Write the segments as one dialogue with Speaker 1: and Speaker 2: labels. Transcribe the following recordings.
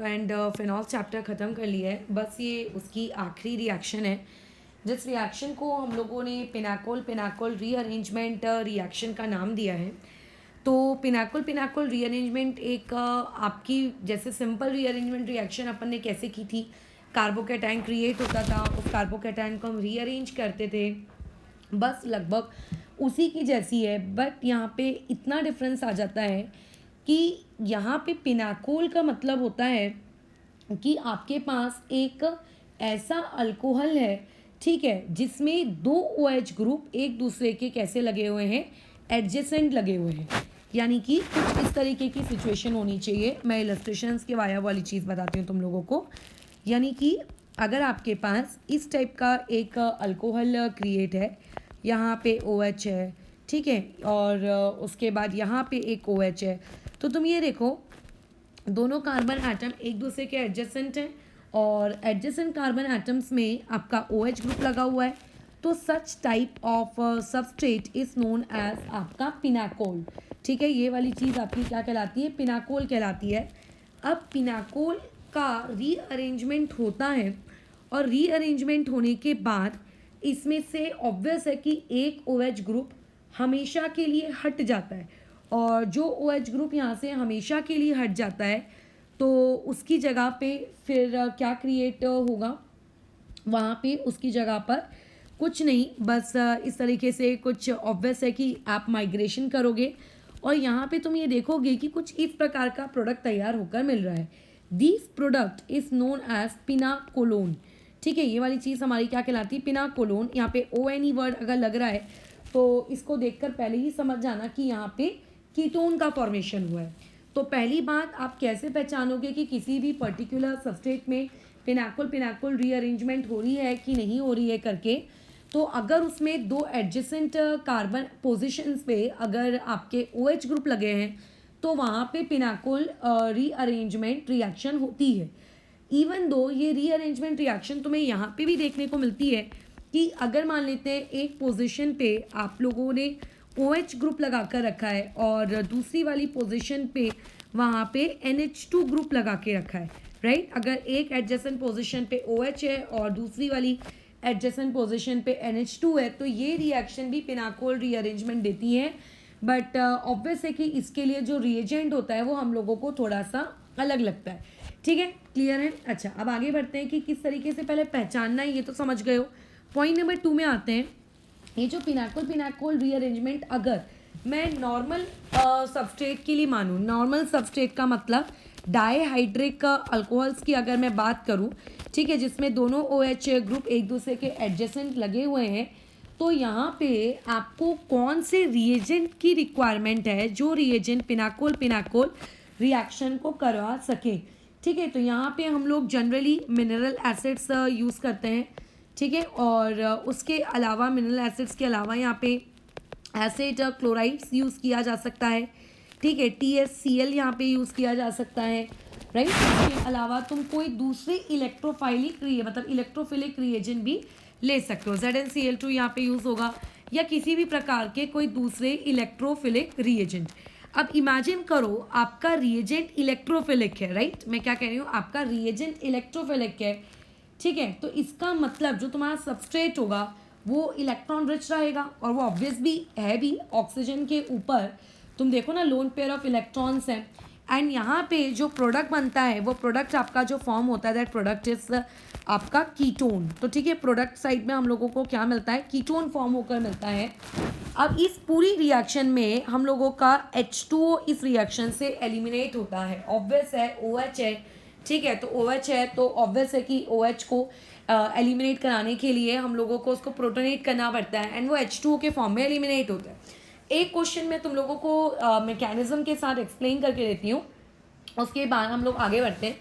Speaker 1: And phenol chapter ख़त्म कर लिया है। बस ये उसकी आखिरी रिएक्शन है जिस रिएक्शन को हम लोगों ने पिनाकोल रीअरेंजमेंट रिएक्शन का नाम दिया है। तो पिनाकोल रीअरेंजमेंट एक आपकी जैसे सिंपल रीअरेंजमेंट रिएक्शन अपन ने कैसे की थी, कार्बोकैटायन क्रिएट होता था, उस कार्बोकैटायन को हम रीअरेंज करते थे, बस लगभग उसी की जैसी है। बट यहाँ पे इतना डिफरेंस आ जाता है कि यहाँ पे पिनाकोल का मतलब होता है कि आपके पास एक ऐसा अल्कोहल है, ठीक है, जिसमें दो ओ एच ग्रुप एक दूसरे के कैसे लगे हुए हैं, एडजेसेंट लगे हुए हैं। यानी कि कुछ इस तरीके की सिचुएशन होनी चाहिए। मैं इलस्ट्रेशंस के वाया वाली चीज़ बताती हूँ तुम लोगों को। यानी कि अगर आपके पास इस टाइप का एक अल्कोहल क्रिएट है, यहाँ पे ओ एच है, ठीक है, और उसके बाद यहाँ पे एक ओ एच है, तो तुम ये देखो दोनों कार्बन एटम एक दूसरे के एडजेसेंट हैं और एडजेसेंट कार्बन एटम्स में आपका ओ एच ग्रुप लगा हुआ है। तो such type of substrate is known as आपका पिनाकोल। ठीक है, ये वाली चीज़ आपकी क्या कहलाती है, पिनाकोल कहलाती है। अब पिनाकोल का रीअरेंजमेंट होता है और रीअरेंजमेंट होने के बाद इसमें से ऑब्वियस है कि एक ओ एच ग्रुप हमेशा के लिए हट जाता है, और जो ओ एच ग्रुप यहाँ से हमेशा के लिए हट जाता है तो उसकी जगह पे फिर क्या क्रिएट होगा, वहाँ पे उसकी जगह पर कुछ नहीं, बस इस तरीके से कुछ ऑब्वियस है कि आप माइग्रेशन करोगे और यहाँ पे तुम ये देखोगे कि कुछ इस प्रकार का प्रोडक्ट तैयार होकर मिल रहा है। This product is known as pinacolone. ठीक है, ये वाली चीज़ हमारी क्या कहलाती है, पिनाकोलोन। यहाँ पे ओ एन ई वर्ड अगर लग रहा है तो इसको देखकर पहले ही समझ जाना कि यहाँ पे कीटोन का फॉर्मेशन हुआ है। तो पहली बात, आप कैसे पहचानोगे कि किसी भी पर्टिकुलर सबस्ट्रेट में पिनाकोल रीअरेंजमेंट हो रही है कि नहीं हो रही है करके, तो अगर उसमें दो एडजेसेंट कार्बन पोजिशंस पे अगर आपके ओ एच ग्रुप लगे हैं तो वहाँ पे पिनाकोल रीअरेंजमेंट रिएक्शन होती है। इवन दो ये रीअरेंजमेंट रिएक्शन तुम्हें यहाँ पे भी देखने को मिलती है कि अगर मान लेते हैं एक पोजीशन पे आप लोगों ने ओ एच ग्रुप लगा कर रखा है और दूसरी वाली पोजीशन पे वहाँ पे NH2 ग्रुप लगा के रखा है, राइट। अगर एक एडजेसेंट पोजीशन पे OH है और दूसरी वाली एडजेसेंट पोजीशन पे NH2 है तो ये रिएक्शन भी पिनाकोल रीअरेंजमेंट देती है। बट ऑब्वियस है कि इसके लिए जो रिएजेंट होता है वो हम लोगों को थोड़ा सा अलग लगता है। ठीक है, क्लियर है। अच्छा, अब आगे बढ़ते हैं कि किस तरीके से पहले पहचानना है, ये तो समझ गए हो। पॉइंट नंबर 2 में आते हैं। ये जो पिनाकोल रीअरेंजमेंट अगर मैं नॉर्मल सबस्ट्रेट के लिए मानूँ, नॉर्मल सबस्ट्रेट का मतलब डाईहाइड्रिक अल्कोहल्स की अगर मैं बात करूँ, ठीक है, जिसमें दोनों ओ एच ग्रुप एक दूसरे के एडजेसेंट लगे हुए हैं, तो यहाँ पे आपको कौन से रिएजेंट की रिक्वायरमेंट है जो रिएजेंट पिनाकोल रिएक्शन को करवा सके। ठीक है, तो यहाँ पे हम लोग जनरली मिनरल एसिड्स यूज़ करते हैं, ठीक है, और उसके अलावा मिनरल एसिड्स के अलावा यहाँ पे एसिड क्लोराइड्स यूज़ किया जा सकता है। ठीक है, TSCl यहाँ पे यूज़ किया जा सकता है, राइट। इसके अलावा तुम कोई दूसरे इलेक्ट्रोफाइलिक मतलब इलेक्ट्रोफिलिक रिएजेंट भी ले सकते हो। ZnCl2 यहाँ पे यूज़ होगा या किसी भी प्रकार के कोई दूसरे इलेक्ट्रोफिलिक रिएजेंट। अब इमेजिन करो आपका रिएजेंट इलेक्ट्रोफिलिक है, राइट। मैं क्या कह रही हूँ, आपका रिएजेंट इलेक्ट्रोफिलिक है, ठीक है, तो इसका मतलब जो तुम्हारा सबस्ट्रेट होगा वो इलेक्ट्रॉन रिच रहेगा, और वो ऑब्वियस भी है भी। ऑक्सीजन के ऊपर तुम देखो ना लोन पेयर ऑफ इलेक्ट्रॉन्स हैं, एंड यहाँ पे जो प्रोडक्ट बनता है वो प्रोडक्ट आपका जो फॉर्म होता है दैट प्रोडक्ट इज आपका कीटोन। तो ठीक है, प्रोडक्ट साइड में हम लोगों को क्या मिलता है, कीटोन फॉर्म होकर मिलता है। अब इस पूरी रिएक्शन में हम लोगों का H2O इस रिएक्शन से एलिमिनेट होता है। ऑब्वियस है OH है, ठीक है, तो OH है तो ऑब्वियस है कि OH को एलिमिनेट कराने के लिए हम लोगों को उसको प्रोटोनेट करना पड़ता है एंड वो H2O के फॉर्म में एलिमिनेट होता है। एक क्वेश्चन मैं तुम लोगों को मैकेनिज्म के साथ एक्सप्लेन करके देती हूँ, उसके बाद हम लोग आगे बढ़ते हैं।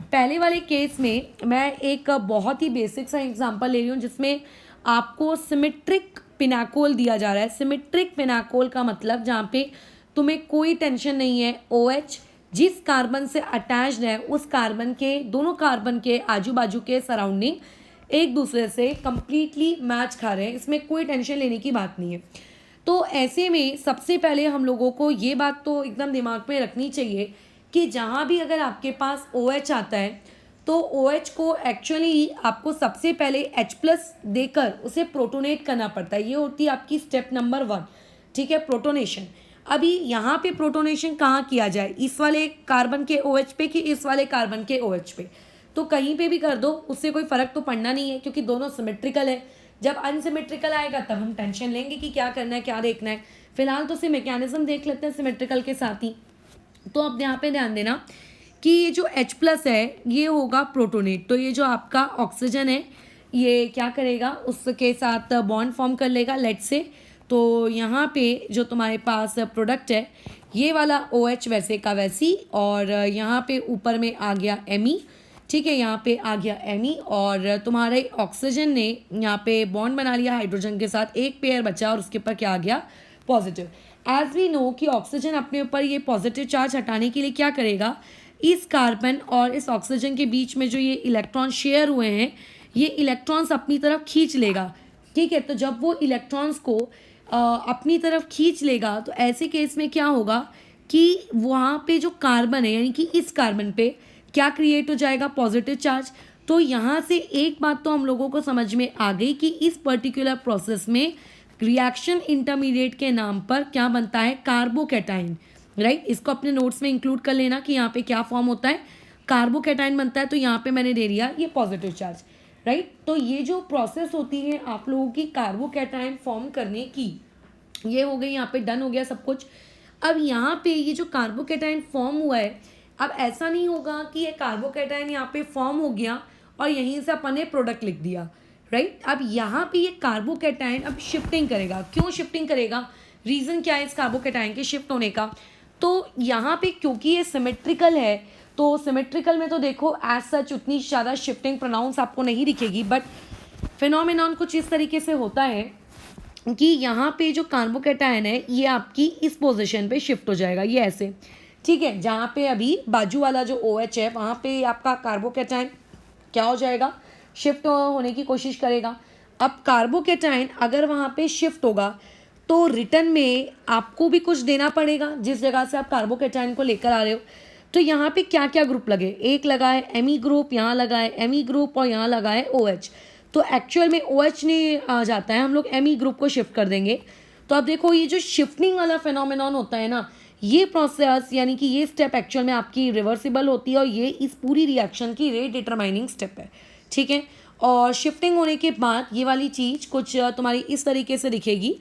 Speaker 1: पहले वाले केस में मैं एक बहुत ही बेसिक सा एग्जांपल ले रही हूँ जिसमें आपको सिमेट्रिक पिनाकोल दिया जा रहा है। सिमेट्रिक पिनाकोल का मतलब जहाँ पे तुम्हें कोई टेंशन नहीं है, OH जिस कार्बन से अटैच्ड है उस कार्बन के दोनों कार्बन के आजू बाजू के सराउंडिंग एक दूसरे से कंप्लीटली मैच खा रहे हैं, इसमें कोई टेंशन लेने की बात नहीं है। तो ऐसे में सबसे पहले हम लोगों को ये बात तो एकदम दिमाग में रखनी चाहिए कि जहाँ भी अगर आपके पास OH आता है तो OH को एक्चुअली आपको सबसे पहले H+ देकर उसे प्रोटोनेट करना पड़ता है। ये होती है आपकी स्टेप नंबर 1, ठीक है, प्रोटोनेशन। अभी यहाँ पे प्रोटोनेशन कहाँ किया जाए, इस वाले कार्बन के OH पे कि इस वाले कार्बन के OH पे? तो कहीं पे भी कर दो, उससे कोई फ़र्क तो पड़ना नहीं है क्योंकि दोनों सिमेट्रिकल है। जब अनसिमेट्रिकल आएगा तब हम टेंशन लेंगे कि क्या करना है, क्या देखना है। फिलहाल तो उसे मैकेनिज्म देख लेते हैं सिमेट्रिकल के साथ ही। तो अब यहाँ पे ध्यान देना कि ये जो H+ है ये होगा प्रोटोनेट। तो ये जो आपका ऑक्सीजन है ये क्या करेगा, उसके साथ बॉन्ड फॉर्म कर लेगा लेट से। तो यहाँ पे जो तुम्हारे पास प्रोडक्ट है ये वाला OH वैसे का वैसी, और यहाँ पे ऊपर में आ गया Me, ठीक है, यहाँ पे आ गया Me, और तुम्हारे ऑक्सीजन ने यहाँ पे बॉन्ड बना लिया हाइड्रोजन के साथ, एक पेयर बचा और उसके ऊपर क्या आ गया, पॉजिटिव। एज वी नो कि ऑक्सीजन अपने ऊपर ये पॉजिटिव चार्ज हटाने के लिए क्या करेगा, इस कार्बन और इस ऑक्सीजन के बीच में जो ये इलेक्ट्रॉन शेयर हुए हैं ये इलेक्ट्रॉन्स अपनी तरफ खींच लेगा, ठीक है। तो जब वो इलेक्ट्रॉन्स को अपनी तरफ खींच लेगा तो ऐसे केस में क्या होगा कि वहाँ पे जो कार्बन है यानी कि इस कार्बन पे क्या क्रिएट हो जाएगा, पॉजिटिव चार्ज। तो यहाँ से एक बात तो हम लोगों को समझ में आ गई कि इस पर्टिकुलर प्रोसेस में रिएक्शन इंटरमीडिएट के नाम पर क्या बनता है, कार्बोकैटायन, राइट। इसको अपने नोट्स में इंक्लूड कर लेना कि यहाँ पे क्या फॉर्म होता है, कार्बोकैटायन बनता है। तो यहाँ पे मैंने दे दिया ये पॉजिटिव चार्ज, राइट। तो ये जो प्रोसेस होती है आप लोगों की कार्बोकैटायन फॉर्म करने की, ये हो गई, यहाँ पे डन हो गया सब कुछ। अब यहाँ पे ये जो कार्बोकैटायन फॉर्म हुआ है, अब ऐसा नहीं होगा कि ये कार्बोकैटायन यहाँ पे फॉर्म हो गया और यहीं से अपन ने प्रोडक्ट लिख दिया, राइट। अब यहाँ पे ये कार्बोकैटायन अब शिफ्टिंग करेगा। क्यों शिफ्टिंग करेगा, रीज़न क्या है इस कार्बोकैटायन के शिफ्ट होने का? तो यहाँ पे क्योंकि ये सिमेट्रिकल है, तो सिमेट्रिकल में तो देखो एज सच उतनी ज़्यादा शिफ्टिंग प्रोनाउंस आपको नहीं दिखेगी, बट फिनोमिनॉन कुछ इस तरीके से होता है कि यहाँ पे जो कार्बोकैटायन है ये आपकी इस पोजीशन पे शिफ्ट हो जाएगा, ये ऐसे, ठीक है। जहाँ पे अभी बाजू वाला जो OH है वहाँ पे आपका कार्बोकैटायन क्या हो जाएगा, शिफ्ट होने की कोशिश करेगा। अब कार्बोकैटायन अगर वहाँ पे शिफ्ट होगा तो रिटर्न में आपको भी कुछ देना पड़ेगा जिस जगह से आप कार्बोकैटायन को लेकर आ रहे हो। तो यहाँ पे क्या क्या ग्रुप लगे, एक लगा है Me ग्रुप, यहाँ लगा है Me ग्रुप और यहाँ लगा है OH। तो एक्चुअल में OH नहीं आ जाता है, हम लोग Me ग्रुप को शिफ्ट कर देंगे। तो अब देखो ये जो शिफ्टिंग वाला फिनोमिनॉन होता है ना, ये प्रोसेस यानी कि ये स्टेप एक्चुअल में आपकी रिवर्सिबल होती है और ये इस पूरी रिएक्शन की रेट डिटरमाइनिंग स्टेप है, ठीक है। और शिफ्टिंग होने के बाद ये वाली चीज़ कुछ तुम्हारी इस तरीके से दिखेगी।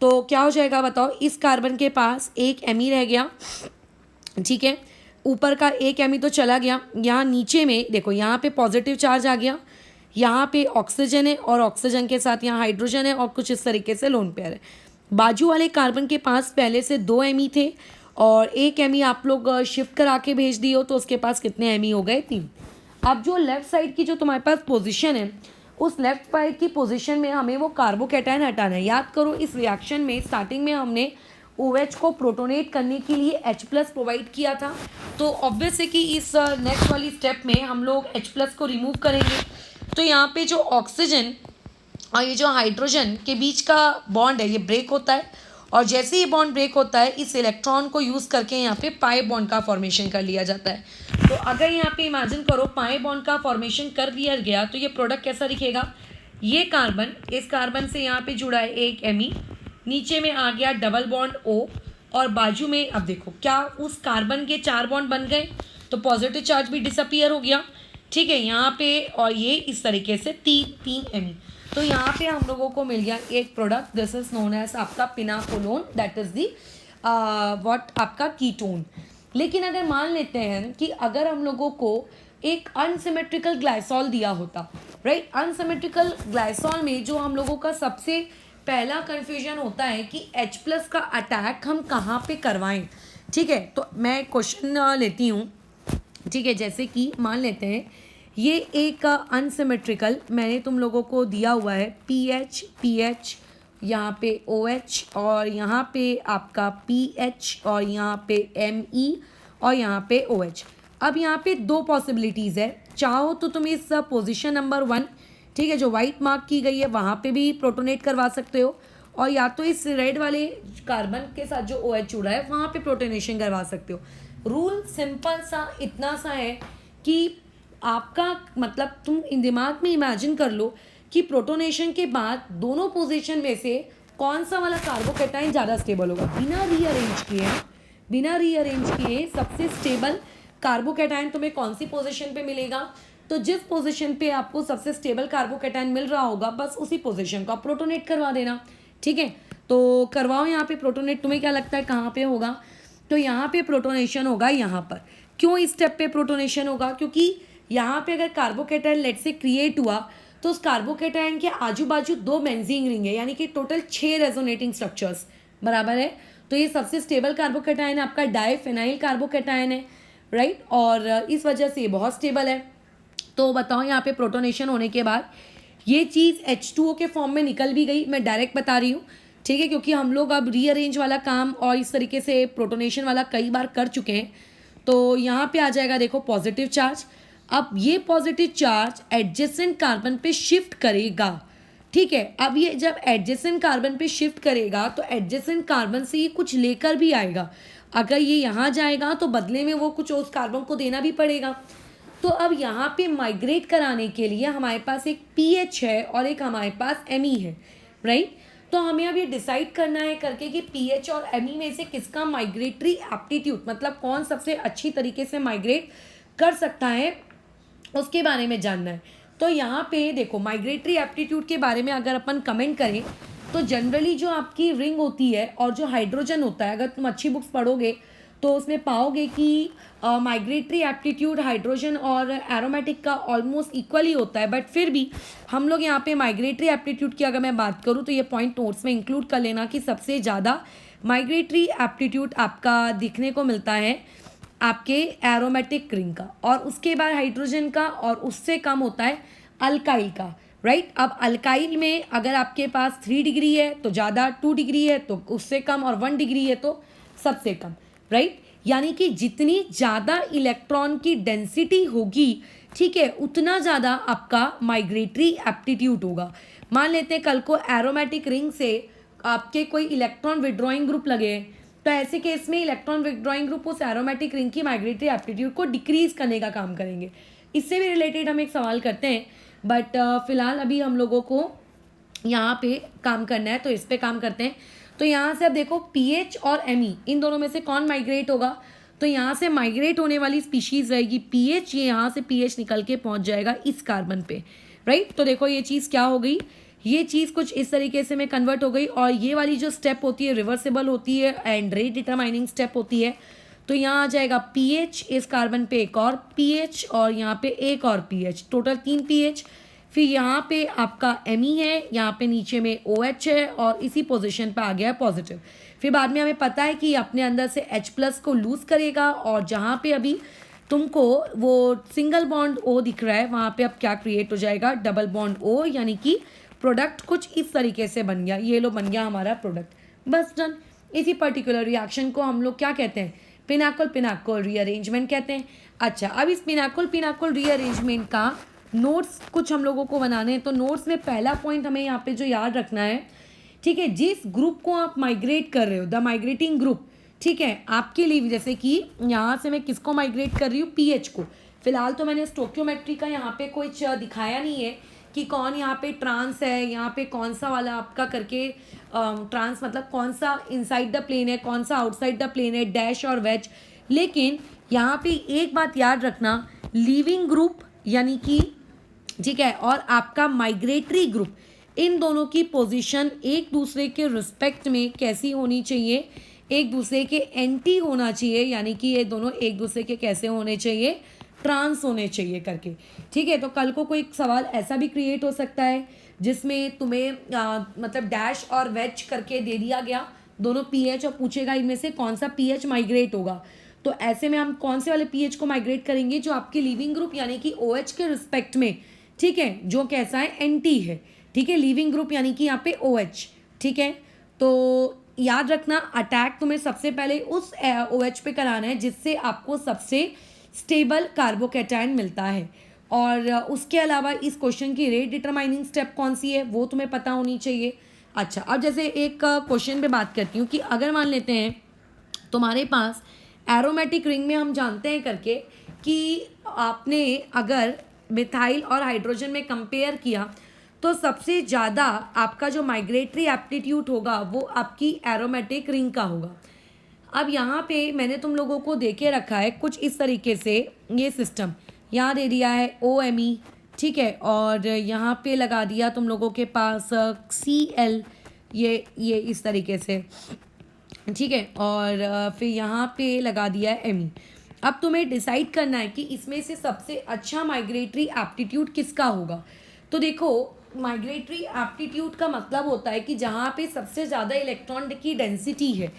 Speaker 1: तो क्या हो जाएगा बताओ, इस कार्बन के पास एक Me रह गया, ठीक है, ऊपर का एक Me तो चला गया। यहाँ नीचे में देखो यहाँ पे पॉजिटिव चार्ज आ गया, यहाँ पे ऑक्सीजन है और ऑक्सीजन के साथ यहाँ हाइड्रोजन है और कुछ इस तरीके से लोन पेयर है। बाजू वाले कार्बन के पास पहले से 2 Me थे और एक Me आप लोग शिफ्ट करा के भेज दिए हो तो उसके पास कितने Me हो गए, 3। अब जो लेफ्ट साइड की जो तुम्हारे पास पोजीशन है उस लेफ्ट साइड की पोजीशन में हमें वो कार्बोकैटायन हटाना है। याद करो इस रिएक्शन में स्टार्टिंग में हमने OH को प्रोटोनेट करने के लिए H+ प्रोवाइड किया था। तो ऑब्वियस है कि इस नेक्स्ट वाली स्टेप में हम लोग H+ को रिमूव करेंगे। तो यहाँ पे जो ऑक्सीजन और ये जो हाइड्रोजन के बीच का बॉन्ड है ये ब्रेक होता है, और जैसे ही बॉन्ड ब्रेक होता है इस इलेक्ट्रॉन को यूज़ करके यहाँ पे पाई बॉन्ड का फॉर्मेशन कर लिया जाता है। तो अगर यहाँ पे इमेजिन करो पाई बॉन्ड का फॉर्मेशन कर दिया गया तो ये प्रोडक्ट कैसा दिखेगा, ये कार्बन इस कार्बन से यहाँ पे जुड़ा है एक Me, नीचे में आ गया डबल बॉन्ड O और बाजू में अब देखो क्या उस कार्बन के 4 बॉन्ड बन गए, तो पॉजिटिव चार्ज भी डिसअपियर हो गया, ठीक है, यहाँ पे। और ये इस तरीके से तीन Me। तो यहाँ पे हम लोगों को मिल गया एक product, this is known as आपका pinacolone, that is the what आपका कीटोन। लेकिन अगर मान लेते हैं कि अगर हम लोगों को एक अनसिमेट्रिकल ग्लाइसॉल दिया होता, राइट, अनसिमेट्रिकल ग्लाइसॉल में जो हम लोगों का सबसे पहला कन्फ्यूजन होता है कि H+ का अटैक हम कहाँ पे करवाएं, ठीक है। तो मैं क्वेश्चन लेती हूँ, ठीक है, जैसे कि मान लेते हैं ये एक अनसिमेट्रिकल मैंने तुम लोगों को दिया हुआ है PH यहाँ पे OH और यहाँ पे आपका PH और यहाँ पे Me और यहाँ पे OH। अब यहाँ पे 2 पॉसिबिलिटीज़ है, चाहो तो तुम इस पोजीशन नंबर 1, ठीक है, जो वाइट मार्क की गई है वहाँ पे भी प्रोटोनेट करवा सकते हो, और या तो इस रेड वाले कार्बन के साथ जो OH जुड़ा है वहाँ पे प्रोटोनेशन करवा सकते हो। रूल सिंपल सा इतना सा है कि आपका मतलब तुम इन दिमाग में इमेजिन कर लो कि प्रोटोनेशन के बाद दोनों पोजीशन में से कौन सा वाला कार्बोकैटायन ज़्यादा स्टेबल होगा, बिना रीअरेंज किए सबसे स्टेबल कार्बोकैटायन तुम्हें कौन सी पोजीशन पे मिलेगा। तो जिस पोजीशन पे आपको सबसे स्टेबल कार्बोकैटायन मिल रहा होगा बस उसी पोजीशन को आप प्रोटोनेट करवा देना। ठीक है, तो करवाओ यहाँ पे प्रोटोनेट। तुम्हें क्या लगता है कहाँ पे होगा? तो यहाँ पे प्रोटोनेशन होगा यहाँ पर। क्यों इस स्टेप पे प्रोटोनेशन होगा? क्योंकि यहाँ पे अगर कार्बोकैटायन लेट से क्रिएट हुआ तो उस कार्बोकैटायन के आजू बाजू 2 बेंजीन रिंग है, यानी कि टोटल 6 रेजोनेटिंग स्ट्रक्चर्स बराबर है। तो ये सबसे स्टेबल कार्बोकैटायन आपका डाइफेनाइल कार्बोकैटायन है, राइट, और इस वजह से ये बहुत स्टेबल है। तो बताओ यहाँ पे प्रोटोनेशन होने के बाद ये चीज़ H2O के फॉर्म में निकल भी गई, मैं डायरेक्ट बता रही हूँ, ठीक है, क्योंकि हम लोग अब रीअरेंज वाला काम और इस तरीके से प्रोटोनेशन वाला कई बार कर चुके हैं। तो यहाँ पे आ जाएगा देखो पॉजिटिव चार्ज। अब ये पॉजिटिव चार्ज एडजेसेंट कार्बन पे शिफ्ट करेगा, ठीक है। अब ये जब एडजेसेंट कार्बन पे शिफ्ट करेगा तो एडजेसेंट कार्बन से ये कुछ लेकर भी आएगा। अगर ये यहाँ जाएगा तो बदले में वो कुछ उस कार्बन को देना भी पड़ेगा। तो अब यहाँ पे माइग्रेट कराने के लिए हमारे पास एक पीएच है और एक हमारे पास एमई है, राइट। तो हमें अब ये डिसाइड करना है करके कि पीएच और एमई में से किसका माइग्रेटरी एप्टीट्यूड, मतलब कौन सबसे अच्छी तरीके से माइग्रेट कर सकता है, उसके बारे में जानना है। तो यहाँ पे देखो माइग्रेटरी एप्टीट्यूड के बारे में अगर अपन कमेंट करें तो जनरली जो आपकी रिंग होती है और जो हाइड्रोजन होता है, अगर तुम अच्छी बुक्स पढ़ोगे तो उसमें पाओगे कि माइग्रेटरी एप्टीट्यूड हाइड्रोजन और एरोमेटिक का ऑलमोस्ट इक्वल ही होता है। बट फिर भी हम लोग यहाँ पे माइग्रेटरी एप्टीट्यूड की अगर मैं बात करूँ तो ये पॉइंट नोट्स में इंक्लूड कर लेना कि सबसे ज़्यादा माइग्रेटरी एप्टीट्यूड आपका दिखने को मिलता है आपके एरोमेटिक रिंग का, और उसके बाद हाइड्रोजन का, और उससे कम होता है अल्काइल का, राइट। अब अल्काइल में अगर आपके पास 3 डिग्री है तो ज़्यादा, 2 डिग्री है तो उससे कम, और 1 डिग्री है तो सबसे कम, राइट। यानी कि जितनी ज़्यादा इलेक्ट्रॉन की डेंसिटी होगी, ठीक है, उतना ज़्यादा आपका माइग्रेटरी एप्टीट्यूड होगा। मान लेते हैं कल को एरोमेटिक रिंग से आपके कोई इलेक्ट्रॉन विड्रॉइंग ग्रुप लगे, तो ऐसे केस में इलेक्ट्रॉन विड्रॉइंग ग्रुप उस एरोमेटिक रिंग की माइग्रेटरी एप्टीट्यूड को डिक्रीज करने का काम करेंगे। इससे भी रिलेटेड हम एक सवाल करते हैं, बट फिलहाल अभी हम लोगों को यहाँ पे काम करना है तो इस पे काम करते हैं। तो यहाँ से अब देखो पीएच और एमई इन दोनों में से कौन माइग्रेट होगा, तो यहाँ से माइग्रेट होने वाली स्पीशीज़ रहेगी पीएच। ये यहाँ से पीएच निकल के पहुँच जाएगा इस कार्बन पे, राइट। तो देखो ये चीज़ क्या हो गई, ये चीज़ कुछ इस तरीके से में कन्वर्ट हो गई, और ये वाली जो स्टेप होती है रिवर्सिबल होती है एंड रेट डिटरमाइनिंग स्टेप होती है। तो यहाँ आ जाएगा पीएच, इस कार्बन पे एक और पीएच, और यहाँ पे एक और पीएच, टोटल 3 पीएच। फिर यहाँ पे आपका एमई है, यहाँ पे नीचे में OH है, और इसी पोजीशन पे आ गया है पॉजिटिव। फिर बाद में हमें पता है कि अपने अंदर से H+ को लूज़ करेगा, और जहाँ पे अभी तुमको वो सिंगल बॉन्ड O दिख रहा है वहाँ पे अब क्या क्रिएट हो जाएगा, डबल बॉन्ड O, यानी कि प्रोडक्ट कुछ इस तरीके से बन गया। ये लो बन गया हमारा प्रोडक्ट, बस डन। इसी पर्टिकुलर रिएक्शन को हम लोग क्या कहते हैं, पिनाकल पिनाकल रीअरेंजमेंट कहते हैं। अच्छा, अब इस पिनाकल पिनाकल रीअरेंजमेंट का नोट्स कुछ हम लोगों को बनाने हैं। तो नोट्स में पहला पॉइंट हमें यहाँ पे जो याद रखना है, ठीक है, जिस ग्रुप को आप माइग्रेट कर रहे हो, द माइग्रेटिंग ग्रुप, ठीक है, आपके लिए जैसे कि यहाँ से मैं किसको माइग्रेट कर रही हूँ, पीएच को। फिलहाल तो मैंने स्टोक्योमेट्री का यहाँ पे कुछ दिखाया नहीं है कि कौन यहाँ पे ट्रांस है, यहाँ पे कौन सा वाला आपका करके ट्रांस मतलब कौन सा इनसाइड द प्लेन है, कौन सा आउटसाइड द प्लेन है, डैश और वेज। लेकिन यहाँ पे एक बात याद रखना, लीविंग ग्रुप यानी कि, ठीक है, और आपका माइग्रेटरी ग्रुप, इन दोनों की पोजीशन एक दूसरे के रिस्पेक्ट में कैसी होनी चाहिए, एक दूसरे के एंटी होना चाहिए, यानी कि ये दोनों एक दूसरे के कैसे होने चाहिए, ट्रांस होने चाहिए करके, ठीक है। तो कल को कोई सवाल ऐसा भी क्रिएट हो सकता है जिसमें तुम्हें मतलब डैश और वेज करके दे दिया गया दोनों पीएच, और पूछेगा इनमें से कौन सा पीएच माइग्रेट होगा। तो ऐसे में हम कौन से वाले पीएच को माइग्रेट करेंगे, जो आपके लिविंग ग्रुप यानी कि OH के रिस्पेक्ट में, ठीक है, जो कैसा है, एंटी है, ठीक है, लिविंग ग्रुप यानी कि यहाँ पे OH, ठीक है। तो याद रखना अटैक तुम्हें सबसे पहले उस OH पे कराना है जिससे आपको सबसे स्टेबल कार्बोकैटायन मिलता है। और उसके अलावा इस क्वेश्चन की रेट डिटरमाइनिंग स्टेप कौन सी है वो तुम्हें पता होनी चाहिए। अच्छा, अब जैसे एक क्वेश्चन पे बात करती हूँ कि अगर मान लेते हैं तुम्हारे पास एरोमेटिक रिंग में हम जानते हैं करके कि आपने अगर मिथाइल और हाइड्रोजन में कंपेयर किया तो सबसे ज़्यादा आपका जो माइग्रेटरी एप्टीट्यूड होगा वो आपकी एरोमेटिक रिंग का होगा। अब यहाँ पे मैंने तुम लोगों को दे के रखा है कुछ इस तरीके से ये सिस्टम, यहाँ दे दिया है OMe, ठीक है, और यहाँ पे लगा दिया तुम लोगों के पास Cl, ये इस तरीके से, ठीक है, और फिर यहाँ पे लगा दिया है Me। अब तुम्हें डिसाइड करना है कि इसमें से सबसे अच्छा माइग्रेटरी एप्टीट्यूड किसका होगा। तो देखो, माइग्रेटरी एप्टीट्यूड का मतलब होता है कि जहाँ पे सबसे ज़्यादा इलेक्ट्रॉन की डेंसिटी है,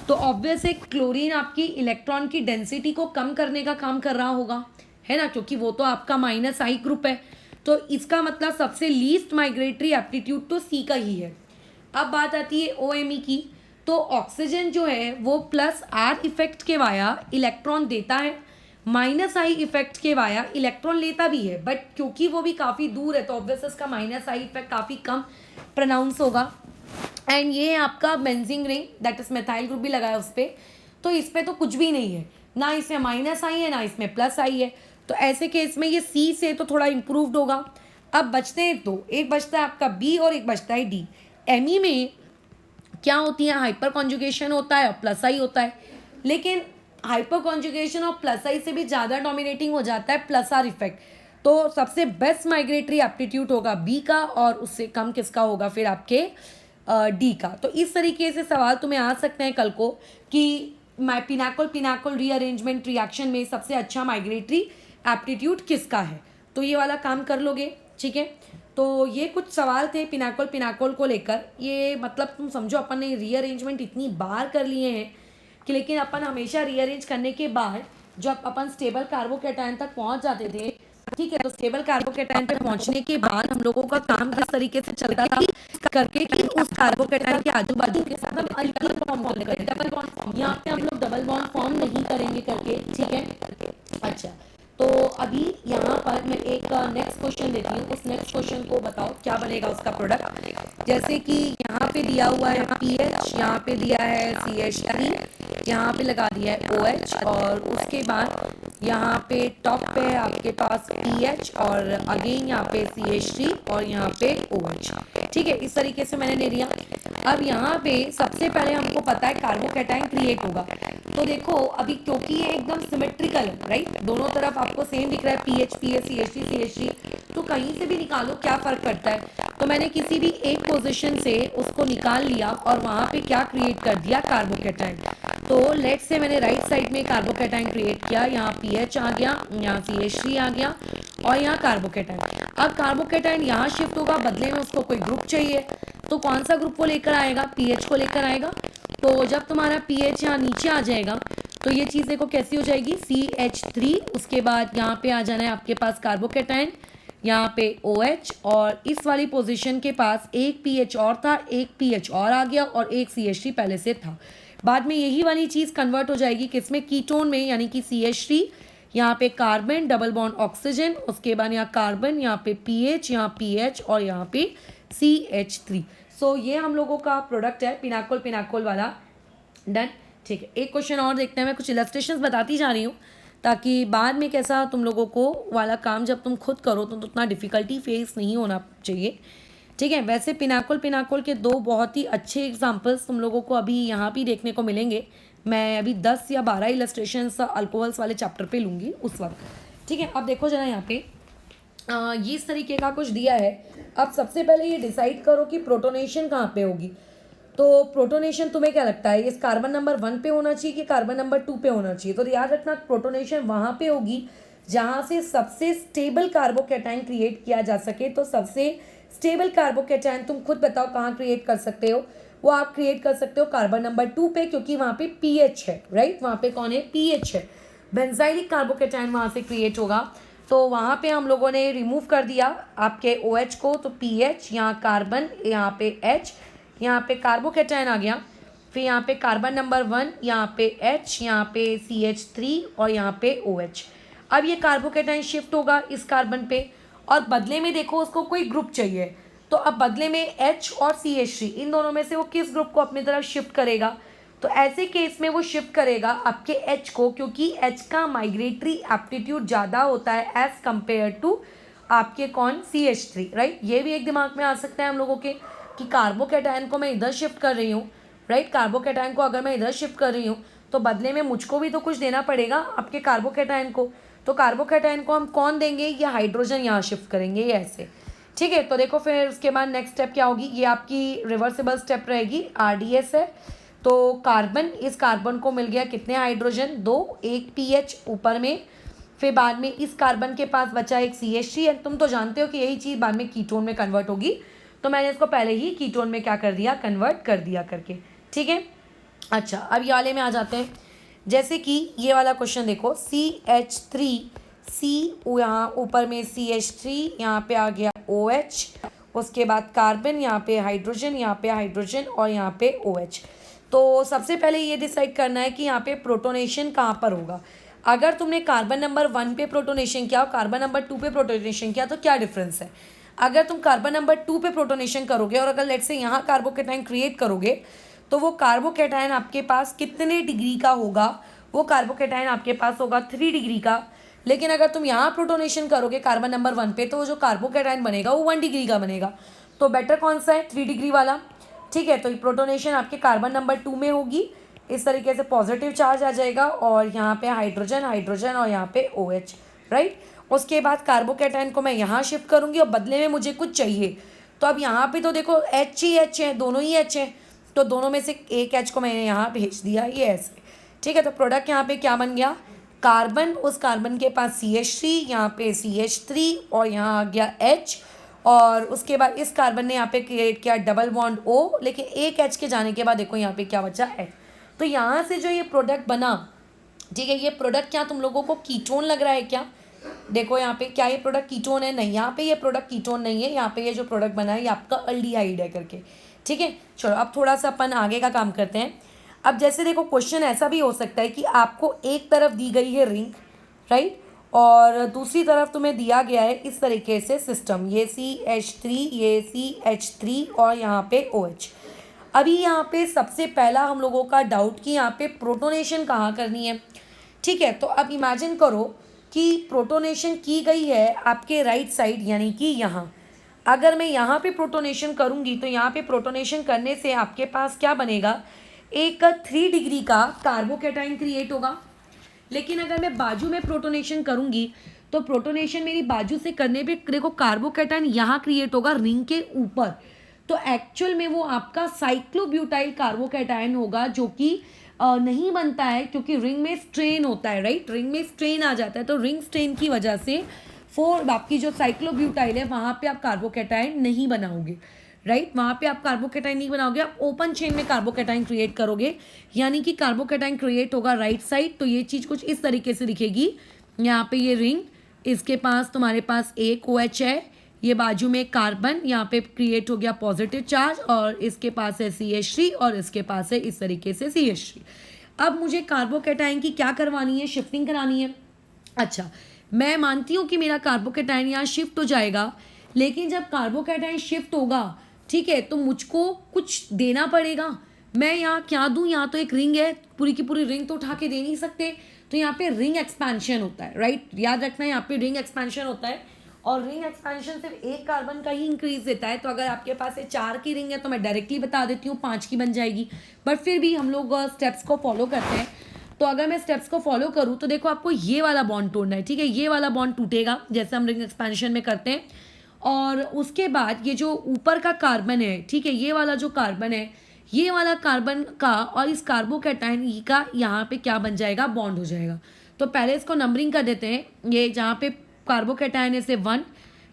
Speaker 1: तो ऑब्वियस है क्लोरीन आपकी इलेक्ट्रॉन की डेंसिटी को कम करने का काम कर रहा होगा, है ना, क्योंकि वो तो आपका -I ग्रुप है। तो इसका मतलब सबसे लीस्ट माइग्रेटरी एप्टीट्यूड तो C का ही है। अब बात आती है OMe की, तो ऑक्सीजन जो है वो +R इफेक्ट के वाया इलेक्ट्रॉन देता है, -I इफेक्ट के वाया इलेक्ट्रॉन लेता भी है, बट क्योंकि वो भी काफ़ी दूर है तो ऑब्वियस इसका -I इफेक्ट काफ़ी कम प्रोनाउंस होगा। एंड ये आपका benzene ring that is methyl group भी लगा है उस पर, तो इस पर तो कुछ भी नहीं है, ना इसमें -I है ना इसमें +I है, तो ऐसे केस में ये C से तो थोड़ा इम्प्रूव्ड होगा। अब बचते हैं दो, एक बचता है आपका B और एक बचता है D। Me में क्या होती है, हाइपर कॉन्जुगेशन होता है और +I होता है, लेकिन हाइपर कॉन्जुगेशन और +I से भी ज़्यादा डोमिनेटिंग हो जाता है +R इफेक्ट, तो सबसे बेस्ट माइग्रेटरी एप्टीट्यूड होगा B का और उससे कम किसका होगा फिर आपके D का। तो इस तरीके से सवाल तुम्हें आ सकते हैं कल को कि पिनाकोल रीअरेंजमेंट रिएक्शन में सबसे अच्छा माइग्रेटरी एप्टीट्यूड किसका है, तो ये वाला काम कर लोगे, ठीक है। तो ये कुछ सवाल थे पिनाकोल को लेकर। ये मतलब तुम समझो अपन ने रीअरेंजमेंट इतनी बार कर लिए हैं कि, लेकिन अपन हमेशा रीअरेंज करने के बाद जब अपन स्टेबल कार्बोकैटायन तक पहुंच जाते थे, ठीक है, तो स्टेबल कार्बोकैटायन पे पहुंचने के बाद हम लोगों का काम किस तरीके से चलता था करके कि उस कार्बोकैटायन के आजू बाजू के साथ हम अल्कीन फॉर्म करेंगे, डबल बॉन्ड, यहाँ पे हम लोग डबल बॉन्ड फॉर्म नहीं करेंगे करके, ठीक है। अच्छा, तो अभी यहाँ पर मैं एक नेक्स्ट क्वेश्चन देती हूँ, उस नेक्स्ट क्वेश्चन को बताओ क्या बनेगा उसका प्रोडक्ट। जैसे कि यहाँ पे दिया हुआ है PH, यहाँ पे दिया है CH3, यहाँ पे लगा दिया है OH, और उसके बाद यहाँ पे टॉप पे है आपके पास PH और अगेन यहाँ पे CH3 और यहाँ पे OH, ठीक है, इस तरीके से मैंने ले लिया। अब यहाँ पे सबसे पहले हमको पता है कार्बोकैटायन क्रिएट होगा, तो देखो अभी क्योंकि ये एकदम सिमेट्रिकल है, राइट, दोनों तरफ आपको सेम दिख रहा है PH PH CH3 CH3, तो कहीं से भी निकालो क्या फ़र्क पड़ता है। तो मैंने किसी भी एक पोजीशन से उसको निकाल लिया और वहाँ पे क्या क्रिएट कर दिया, कार्बोकैटायन। तो लेट से मैंने राइट साइड में कार्बोकैटायन क्रिएट किया, यहाँ PH आ गया, यहाँ CH3 आ गया और यहाँ कार्बोकैटायन। अब कार्बोकैटायन यहाँ शिफ्ट होगा, बदले में उसको कोई ग्रुप चाहिए, तो कौन सा ग्रुप को लेकर आएगा, PH को लेकर आएगा। तो जब तुम्हारा PH यहाँ नीचे आ जाएगा तो ये चीज़ देखो कैसी हो जाएगी, CH3, उसके बाद यहाँ पे आ जाना है आपके पास कार्बोकैटायन, यहाँ पे OH, और इस वाली पोजीशन के पास एक PH और था, एक PH और आ गया और एक CH3 पहले से था। बाद में यही वाली चीज़ कन्वर्ट हो जाएगी किसमें, कीटोन में, यानी कि CH3, यहाँ पे कार्बन डबल बॉन्ड ऑक्सीजन, उसके बाद यहाँ कार्बन, यहाँ पे PH, यहाँ PH और यहाँ पे CH3। सो ये हम लोगों का प्रोडक्ट है पिनाकोल वाला, डन, ठीक है। एक क्वेश्चन और देखते हैं, मैं कुछ इलस्ट्रेशंस बताती जा रही हूँ ताकि बाद में कैसा तुम लोगों को वाला काम जब तुम खुद करो तो उतना डिफ़िकल्टी फेस नहीं होना चाहिए, ठीक है। वैसे पिनाकोल के दो बहुत ही अच्छे एग्जांपल्स तुम लोगों को अभी यहाँ भी देखने को मिलेंगे। मैं अभी 10 या 12 इलस्ट्रेशंस अल्कोहल्स वाले चैप्टर पे लूँगी उस वक्त, ठीक है। अब देखो जरा यहाँ पे ये इस तरीके का कुछ दिया है। अब सबसे पहले ये डिसाइड करो कि प्रोटोनेशन कहाँ पे होगी। तो प्रोटोनेशन तुम्हें क्या लगता है, इस कार्बन नंबर 1 पे होना चाहिए कि कार्बन नंबर 2 पे होना चाहिए। तो याद रखना प्रोटोनेशन वहाँ पे होगी जहाँ से सबसे स्टेबल कार्बोकैटायन क्रिएट किया जा सके। तो सबसे स्टेबल कार्बोकैटायन तुम खुद बताओ कहाँ क्रिएट कर सकते हो, वो आप क्रिएट कर सकते हो कार्बन नंबर 2 पे, क्योंकि वहाँ पे PH है, राइट, वहाँ पे कौन है, PH है। बेंजाइलिक कार्बोकैटायन वहाँ से क्रिएट होगा, तो वहाँ पे हम लोगों ने रिमूव कर दिया आपके OH को, तो PH, यहाँ कार्बन, यहाँ पे H, यहाँ पे कार्बोकैटायन आ गया, फिर यहाँ पे कार्बन नंबर 1, यहाँ पे H, यहाँ पे CH3 और यहाँ पे OH। अब ये कार्बोकैटायन शिफ्ट होगा इस कार्बन पे, और बदले में देखो उसको कोई ग्रुप चाहिए, तो अब बदले में H और CH3 इन दोनों में से वो किस ग्रुप को अपनी तरफ शिफ्ट करेगा, तो ऐसे केस में वो शिफ्ट करेगा आपके H को, क्योंकि H का माइग्रेटरी एप्टीट्यूड ज़्यादा होता है एज कंपेयर टू आपके कौन CH3, राइट। ये भी एक दिमाग में आ सकता है हम लोगों के कि कार्बोकैटायन को मैं इधर शिफ्ट कर रही हूँ, राइट। कार्बोकैटायन को अगर मैं इधर शिफ्ट कर रही हूँ तो बदले में मुझको भी तो कुछ देना पड़ेगा आपके कार्बोकैटायन को। तो कार्बोकैटायन को हम कौन देंगे, या हाइड्रोजन यहाँ शिफ्ट करेंगे, ये ऐसे, ठीक है। तो देखो फिर उसके बाद नेक्स्ट स्टेप क्या होगी, ये आपकी रिवर्सिबल स्टेप रहेगी, RDS है। तो कार्बन, इस कार्बन को मिल गया कितने हाइड्रोजन, 2, एक PH ऊपर में, फिर बाद में इस कार्बन के पास बचा एक CH3 है। तुम तो जानते हो कि यही चीज़ बाद में कीटोन में कन्वर्ट होगी, तो मैंने इसको पहले ही कीटोन में क्या कर दिया, कन्वर्ट कर दिया करके, ठीक है। अच्छा, अब ये वाले में आ जाते हैं। जैसे कि ये वाला क्वेश्चन देखो, CH3, C यहाँ ऊपर में CH3, यहाँ पे आ गया OH, उसके बाद कार्बन, यहाँ पे हाइड्रोजन, यहाँ पे हाइड्रोजन और यहाँ पे OH। तो सबसे पहले ये डिसाइड करना है कि यहाँ पे प्रोटोनेशन कहाँ पर होगा। अगर तुमने कार्बन नंबर 1 पे प्रोटोनेशन किया और कार्बन नंबर 2 पे प्रोटोनेशन किया तो क्या डिफरेंस है। अगर तुम कार्बन नंबर 2 पे प्रोटोनेशन करोगे और अगर लेट से यहाँ कार्बोकैटायन क्रिएट करोगे तो वो कार्बोकैटायन आपके पास कितने डिग्री का होगा, वो कार्बोकैटायन आपके पास होगा 3 डिग्री का। लेकिन अगर तुम यहाँ प्रोटोनेशन करोगे कार्बन नंबर 1 पे तो वो जो कार्बोकैटायन बनेगा वो 1 डिग्री का बनेगा। तो बेटर कौन सा है, 3 डिग्री वाला, ठीक है। तो प्रोटोनेशन आपके कार्बन नंबर 2 में होगी, इस तरीके से पॉजिटिव चार्ज आ जाएगा और यहाँ पे हाइड्रोजन हाइड्रोजन और यहाँ पे OH, राइट। उसके बाद कार्बोकैटायन को मैं यहाँ शिफ्ट करूँगी और बदले में मुझे कुछ चाहिए। तो अब यहाँ पे तो देखो H ही H है, दोनों ही H है, तो दोनों में से एक H को मैंने यहाँ भेज दिया, ये ऐसे, ठीक है। तो प्रोडक्ट यहाँ पे क्या बन गया, कार्बन, उस कार्बन के पास CH3, यहाँ पे CH3 और यहाँ आ गया H, और उसके बाद इस कार्बन ने यहाँ पे क्रिएट किया डबल बॉन्ड O, लेकिन एक H के जाने के बाद देखो यहाँ पे क्या बचा, H। तो यहाँ से जो ये प्रोडक्ट बना, ठीक है, ये प्रोडक्ट क्या तुम लोगों को कीटोन लग रहा है क्या, देखो यहाँ पे क्या ये प्रोडक्ट कीटोन है, नहीं, यहाँ पे ये प्रोडक्ट कीटोन नहीं है, यहाँ पे ये जो प्रोडक्ट बना है ये आपका अल्डिहाइड है करके, ठीक है। चलो अब थोड़ा सा अपन आगे का काम करते हैं। अब जैसे देखो क्वेश्चन ऐसा भी हो सकता है कि आपको एक तरफ दी गई है रिंग, राइट, और दूसरी तरफ तुम्हें दिया गया है इस तरीके से सिस्टम, ये CH3, ये CH3 और यहाँ पे OH। अभी यहाँ पे सबसे पहला हम लोगों का डाउट कि यहाँ पे प्रोटोनेशन कहाँ करनी है, ठीक है। तो अब इमेजिन करो कि प्रोटोनेशन की गई है आपके राइट साइड, यानी कि यहाँ। अगर मैं यहाँ पे प्रोटोनेशन करूँगी तो यहाँ पे प्रोटोनेशन करने से आपके पास क्या बनेगा, एक 3 डिग्री का कार्बोकैटायन क्रिएट होगा। लेकिन अगर मैं बाजू में प्रोटोनेशन करूँगी तो प्रोटोनेशन मेरी बाजू से करने पे देखो कार्बोकैटायन यहाँ क्रिएट होगा रिंग के ऊपर। तो एक्चुअल में वो आपका साइक्लोब्यूटाइल कार्बोकैटायन होगा, जो कि नहीं बनता है क्योंकि रिंग में स्ट्रेन होता है, राइट, रिंग में स्ट्रेन आ जाता है। तो रिंग स्ट्रेन की वजह से आपकी जो साइक्लोब्यूटाइल है वहाँ पे आप कार्बोकैटायन नहीं बनाओगे, राइट, वहाँ पे आप कार्बोकैटायन नहीं बनाओगे, आप ओपन चेन में कार्बोकैटायन क्रिएट करोगे, यानी कि कार्बोकैटायन क्रिएट होगा राइट साइड। तो ये चीज़ कुछ इस तरीके से दिखेगी, यहाँ पे ये रिंग, इसके पास तुम्हारे पास एक OH है, ये बाजू में कार्बन, यहाँ पे क्रिएट हो गया पॉजिटिव चार्ज, और इसके पास है CH3 और इसके पास है इस तरीके से CH3। अब मुझे कार्बोकैटायन की क्या करवानी है, शिफ्टिंग करानी है। अच्छा, मैं मानती हूँ कि मेरा कार्बोकैटायन यहाँ शिफ्ट हो जाएगा, लेकिन जब कार्बोकैटायन शिफ्ट होगा, ठीक है, तो मुझको कुछ देना पड़ेगा। मैं यहाँ क्या दूँ, यहाँ तो एक रिंग है, पूरी की पूरी रिंग तो उठा के दे नहीं सकते, तो यहाँ पे रिंग एक्सपेंशन होता है, राइट, याद रखना यहाँ पे रिंग एक्सपेंशन होता है। और रिंग एक्सपेंशन सिर्फ एक कार्बन का ही इंक्रीज देता है। तो अगर आपके पास 4 की रिंग है तो मैं डायरेक्टली बता देती हूँ 5 की बन जाएगी, बट फिर भी हम लोग स्टेप्स को फॉलो करते हैं। तो अगर मैं स्टेप्स को फॉलो करूँ तो देखो आपको ये वाला बॉन्ड तोड़ना है, ठीक है, ये वाला बॉन्ड टूटेगा जैसे हम रिंग एक्सपेंशन में करते हैं। और उसके बाद ये जो ऊपर का कार्बन है, ठीक है, ये वाला जो कार्बन है, ये वाला कार्बन का और इस कार्बोकैटायन का यहाँ पे क्या बन जाएगा, बॉन्ड हो जाएगा। तो पहले इसको नंबरिंग कर देते हैं। ये जहाँ पे कार्बोकैटायन है से 1,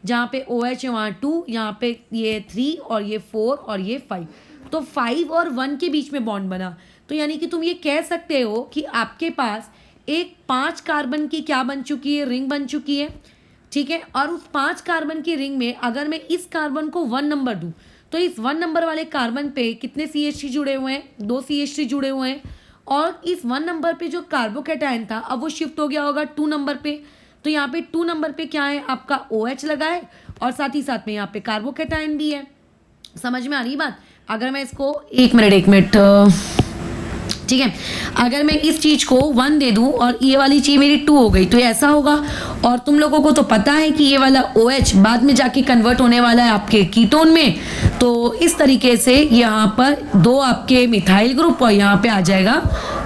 Speaker 1: जहाँ पे OH है वहाँ 2, यहाँ पे ये 3 और ये 4 और ये 5। तो 5 और 1 के बीच में बॉन्ड बना। तो यानी कि तुम ये कह सकते हो कि आपके पास एक 5 कार्बन की क्या बन चुकी है, रिंग बन चुकी है, ठीक है। और उस 5 कार्बन की रिंग में अगर मैं इस कार्बन को 1 नंबर दूँ तो इस 1 नंबर वाले कार्बन पे कितने CH3 जुड़े हुए हैं, 2 CH3 जुड़े हुए हैं। और इस 1 नंबर पे जो कार्बोकैटायन था अब वो शिफ्ट हो गया होगा 2 नंबर पे। तो यहाँ पे 2 नंबर पे क्या है, आपका OH लगा है और साथ ही साथ में यहाँ पे कार्बोकैटायन भी है। समझ में आ रही बात। अगर मैं इसको एक मिनट ठीक है। अगर मैं इस चीज को 1 दे दूं और ये वाली चीज मेरी 2 हो गई तो ये ऐसा होगा। और तुम लोगों को तो पता है कि ये वाला OH बाद में जाके कन्वर्ट होने वाला है आपके कीटोन में। तो इस तरीके से यहाँ पर 2 आपके मिथाइल ग्रुप और यहाँ पे आ जाएगा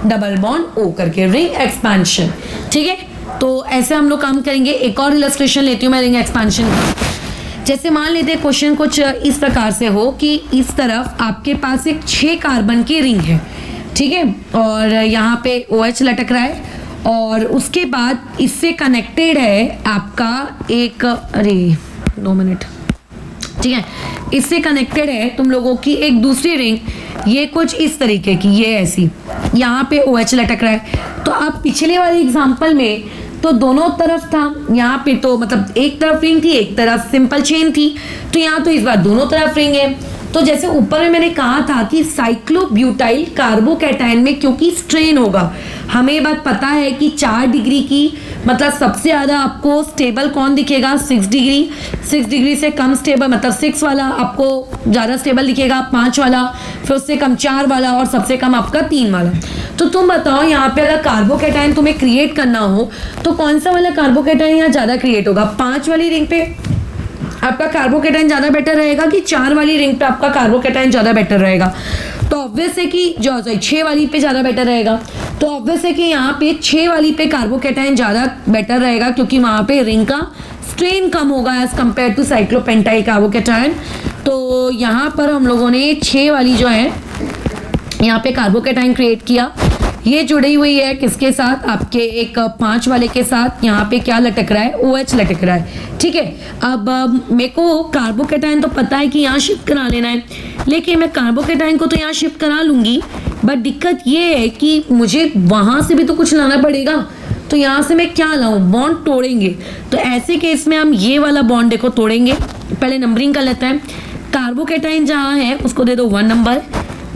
Speaker 1: डबल बॉन्ड O करके, रिंग एक्सपेंशन। ठीक है, तो ऐसे हम लोग काम करेंगे। एक और इलस्ट्रेशन लेती हूँ मैं रिंग एक्सपेंशन का। जैसे मान लेते हैं क्वेश्चन कुछ इस प्रकार से हो कि इस तरफ आपके पास एक 6 कार्बन की रिंग है, ठीक है, और यहाँ पे OH लटक रहा है और उसके बाद इससे कनेक्टेड है आपका एक, अरे 2 मिनट, ठीक है, इससे कनेक्टेड है तुम लोगों की एक दूसरी रिंग, ये कुछ इस तरीके की, ये ऐसी, यहाँ पे OH लटक रहा है। तो आप पिछले वाले एग्जाम्पल में तो दोनों तरफ था, यहाँ पे तो मतलब एक तरफ रिंग थी, एक तरफ सिंपल चेन थी, तो यहाँ तो इस बार दोनों तरफ रिंग है। तो जैसे ऊपर में मैंने कहा था कि साइक्लोब्यूटाइल कार्बोकैटायन में क्योंकि स्ट्रेन होगा, हमें ये बात पता है कि 4 डिग्री की मतलब सबसे ज्यादा आपको स्टेबल कौन दिखेगा, 6 डिग्री, 6 डिग्री से कम स्टेबल मतलब 6 वाला आपको ज्यादा स्टेबल दिखेगा, 5 वाला, फिर उससे कम 4 वाला और सबसे कम आपका 3 वाला। तो तुम बताओ यहाँ पे अगर कार्बोकैटायन तुम्हें क्रिएट करना हो तो कौन सा वाला कार्बोकैटायन यहाँ ज्यादा क्रिएट होगा, 5 वाली रिंग पे आपका कार्बोकैटायन ज्यादा बेटर रहेगा कि 4 वाली रिंग पे आपका कार्बोकैटायन ज्यादा बेटर रहेगा। तो ऑब्वियस है कि जो 6 वाली पे ज्यादा बेटर रहेगा। तो ऑब्वियस है कि यहाँ पे 6 वाली पे कार्बोकैटायन ज्यादा बेटर रहेगा क्योंकि वहां पे रिंग का स्ट्रेन कम होगा एज कंपेयर टू साइक्लोपेंटाइल कार्बोकैटायन। तो यहाँ पर हम लोगों ने 6 वाली जो है यहाँ पे कार्बोकैटायन क्रिएट किया। ये जुड़ी हुई है किसके साथ, आपके एक 5 वाले के साथ। यहाँ पे क्या लटक रहा है, OH लटक रहा है, ठीक है। अब मेरे को कार्बोकैटायन तो पता है कि यहाँ शिफ्ट करा लेना है, लेकिन मैं कार्बोकैटायन को तो यहाँ शिफ्ट करा लूंगी, बट दिक्कत ये है कि मुझे वहां से भी तो कुछ लाना पड़ेगा। तो यहाँ से मैं क्या लाऊं, बॉन्ड तोड़ेंगे। तो ऐसे केस में हम ये वाला बॉन्ड देखो तोड़ेंगे। पहले नंबरिंग कर लेते हैं। कार्बोकैटायन जहाँ है उसको दे दो 1 नंबर,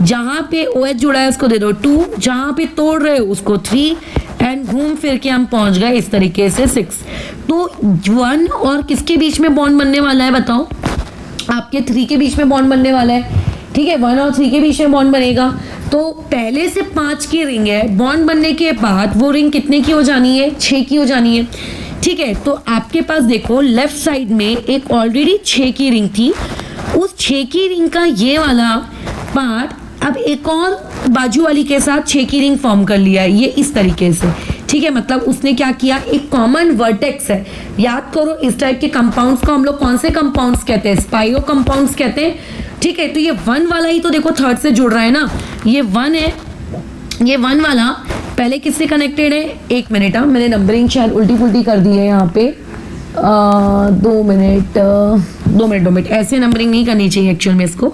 Speaker 1: जहां पे OH जुड़ा है उसको दे दो 2, जहां पे तोड़ रहे हो उसको 3, एंड घूम फिर के हम पहुंच गए इस तरीके से 6। तो 1 और किसके बीच में बॉन्ड बनने वाला है बताओ, आपके 3 के बीच में बॉन्ड बनने वाला है, ठीक है। 1 और 3 के बीच में बॉन्ड बनेगा। तो पहले से 5 की रिंग है, बॉन्ड बनने के बाद वो रिंग कितने की हो जानी है, 6 की हो जानी है, ठीक है। तो आपके पास देखो लेफ्ट साइड में एक ऑलरेडी 6 की रिंग थी, उस 6 की रिंग का ये वाला पार्ट अब एक और बाजू वाली के साथ 6 की रिंग फॉर्म कर लिया है, ये इस तरीके से, ठीक है। मतलब उसने क्या किया, एक कॉमन वर्टेक्स है। याद करो इस टाइप के कंपाउंड्स को हम लोग कौन से कंपाउंड्स कहते हैं, स्पाइरो कंपाउंड्स कहते हैं, ठीक है। तो ये 1 वाला ही तो देखो थर्ड से जुड़ रहा है ना, ये 1 है, ये 1 वाला पहले किससे कनेक्टेड है, 1 मिनट, मैंने नंबरिंग शायद उल्टी पुल्टी कर दी है यहाँ पे, 2 मिनट, ऐसे नंबरिंग नहीं करनी चाहिए एक्चुअल में इसको,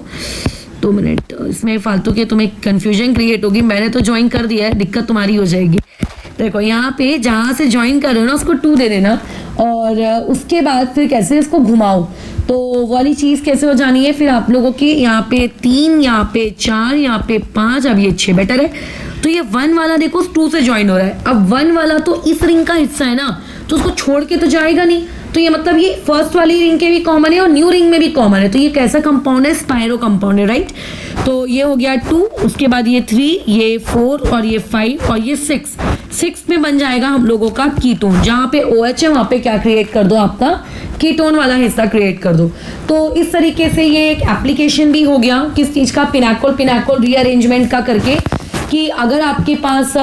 Speaker 1: 2 मिनट, इसमें फालतू के तुम्हें कंफ्यूजन क्रिएट होगी। मैंने तो ज्वाइन कर दिया है, दिक्कत तुम्हारी हो जाएगी। देखो यहाँ पे जहाँ से ज्वाइन कर रहे हो ना उसको 2 दे देना, और उसके बाद फिर कैसे इसको घुमाओ, तो वाली चीज़ कैसे हो जानी है फिर आप लोगों की, यहाँ पे 3, यहाँ पे 4, यहाँ पे 5, अब ये 6 बेटर है। तो ये 1 वाला देखो 2 से ज्वाइन हो रहा है। अब 1 वाला तो इस रिंग का हिस्सा है ना, तो उसको छोड़ के तो जाएगा नहीं, तो ये मतलब ये फर्स्ट वाली रिंग के भी कॉमन है और न्यू रिंग में भी कॉमन है। तो ये कैसा कंपाउंड है, स्पाइरो कंपाउंड है, राइट। तो ये हो गया 2, उसके बाद ये 3, ये 4 और ये 5 और ये 6 में बन जाएगा हम लोगों का कीटोन। जहाँ पे OH है वहाँ पे क्या क्रिएट कर दो, आपका कीटोन वाला हिस्सा क्रिएट कर दो। तो इस तरीके से ये एक एप्लीकेशन भी हो गया किस चीज़ का, पिनाकोल रीअरेंजमेंट का करके, कि अगर आपके पास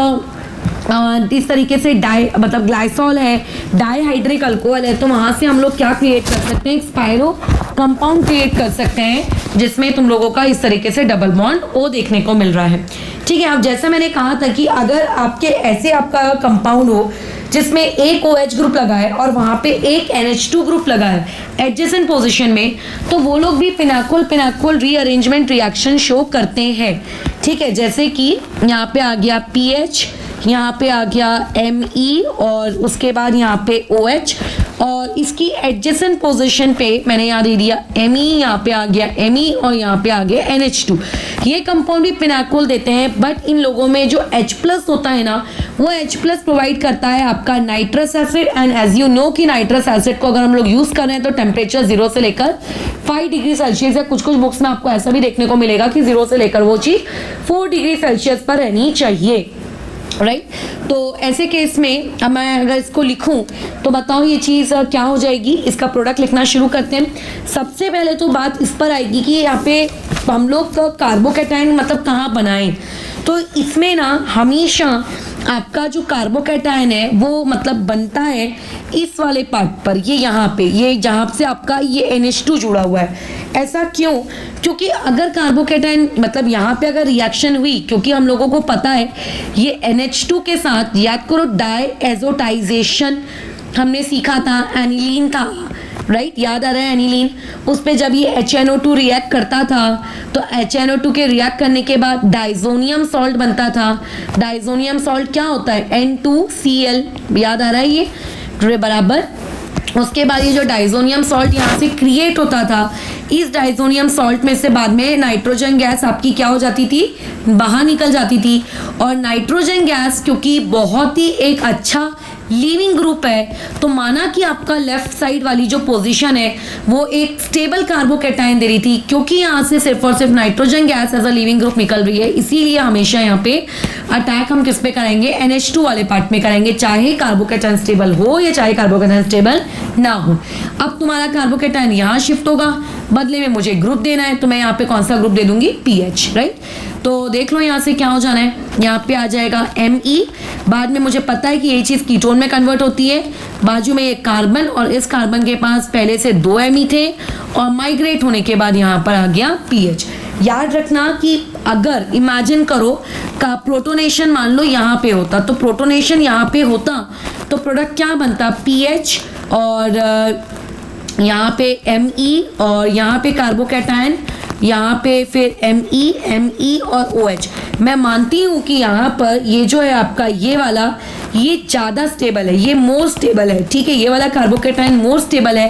Speaker 1: इस तरीके से मतलब ग्लाइसॉल है, डाईहाइड्रिक अल्कोहल है, तो वहां से हम लोग क्या क्रिएट कर सकते हैं, स्पाइरो कंपाउंड क्रिएट कर सकते हैं, जिसमें तुम लोगों का इस तरीके से डबल बॉन्ड O देखने को मिल रहा है, ठीक है। अब जैसे मैंने कहा था कि अगर आपके ऐसे आपका कंपाउंड हो जिसमें एक OH ग्रुप लगा है और वहां पे एक NH2 ग्रुप लगा है एडजेसेंट पोजीशन में, तो वो लोग भी पिनाकोल रीअरेंजमेंट रिएक्शन शो करते हैं, ठीक है। जैसे कि यहाँ पे आ गया PH, यहाँ पे आ गया Me और उसके बाद यहाँ पे OH और इसकी एडजेसेंट पोजीशन पे मैंने यहाँ दे दिया Me, यहाँ पे आ गया Me और यहाँ पे आ गया NH2। ये कंपाउंड भी पिनाकोल देते हैं, बट इन लोगों में जो H+ होता है ना, वो H+ प्रोवाइड करता है आपका nitrous acid. And as you know कि नाइट्रस एसिड को अगर हम लोग यूज कर रहे हैं तो टेम्परेचर 0 से लेकर 5 डिग्री सेल्सियस, या कुछ कुछ बुक्स में आपको ऐसा भी देखने को मिलेगा कि 0 से लेकर वो चीज 4 डिग्री सेल्सियस पर रहनी चाहिए, राइट। तो ऐसे केस में अब मैं अगर इसको लिखूं तो बताओ ये चीज़ क्या हो जाएगी। इसका प्रोडक्ट लिखना शुरू करते हैं। सबसे पहले तो बात इस पर आएगी कि यहाँ पे हम लोग कार्बोकैटायन मतलब कहाँ बनाएं। तो इसमें ना हमेशा आपका जो कार्बोकैटायन है वो मतलब बनता है इस वाले पार्ट पर, ये यहाँ पे, ये जहाँ से आपका ये NH2 जुड़ा हुआ है। ऐसा क्यों? क्योंकि अगर कार्बोकैटायन मतलब यहाँ पे अगर रिएक्शन हुई, क्योंकि हम लोगों को पता है ये NH2 के साथ याद करो डायएजोटाइजेशन हमने सीखा था एनिलीन का, राइट, याद आ रहा है एनिलीन। उस पे जब ये HNO2 रिएक्ट करता था तो HNO2 के रिएक्ट करने के बाद डाइजोनियम सॉल्ट बनता था। डाइजोनियम सॉल्ट क्या होता है? N2Cl, याद आ रहा है ये बराबर। उसके बाद ये जो डाइजोनियम सॉल्ट यहाँ से क्रिएट होता था, इस डाइजोनियम सॉल्ट में से बाद में नाइट्रोजन गैस आपकी क्या हो जाती थी? बाहर निकल जाती थी। और नाइट्रोजन गैस क्योंकि बहुत ही एक अच्छा लीविंग ग्रुप है, तो माना कि आपका लेफ्ट साइड वाली जो पोजीशन है वो एक स्टेबल कार्बोकैटायन दे रही थी, क्योंकि यहाँ से सिर्फ और सिर्फ nitrogen gas as a leaving group निकल रही है, इसीलिए हमेशा यहाँ पे अटैक हम किस पे करेंगे? NH2 वाले पार्ट में करेंगे, चाहे कार्बोकैटायन स्टेबल हो या चाहे कार्बोकैटायन स्टेबल ना हो। अब तुम्हारा कार्बोकैटायन यहाँ शिफ्ट होगा, बदले में मुझे ग्रुप देना है, तो मैं यहाँ पे कौन सा ग्रुप दे दूंगी? PH, right. तो देख लो यहाँ से क्या हो जाना है, यहाँ पे आ जाएगा Me। बाद में मुझे पता है कि ये चीज़ कीटोन में कन्वर्ट होती है। बाजू में एक कार्बन और इस कार्बन के पास पहले से 2 Me थे और माइग्रेट होने के बाद यहाँ पर आ गया PH। याद रखना कि अगर इमेजिन करो का प्रोटोनेशन मान लो यहाँ पे होता, तो प्रोटोनेशन यहाँ पे होता तो प्रोडक्ट क्या बनता? PH और यहाँ पे Me और यहाँ पे कार्बोकैटायन, यहाँ पे फिर Me और OH। मैं मानती हूँ कि यहाँ पर ये जो है आपका ये वाला, ये ज़्यादा स्टेबल है, ये मोर स्टेबल है, ठीक है, ये वाला कार्बोकैटायन मोर स्टेबल है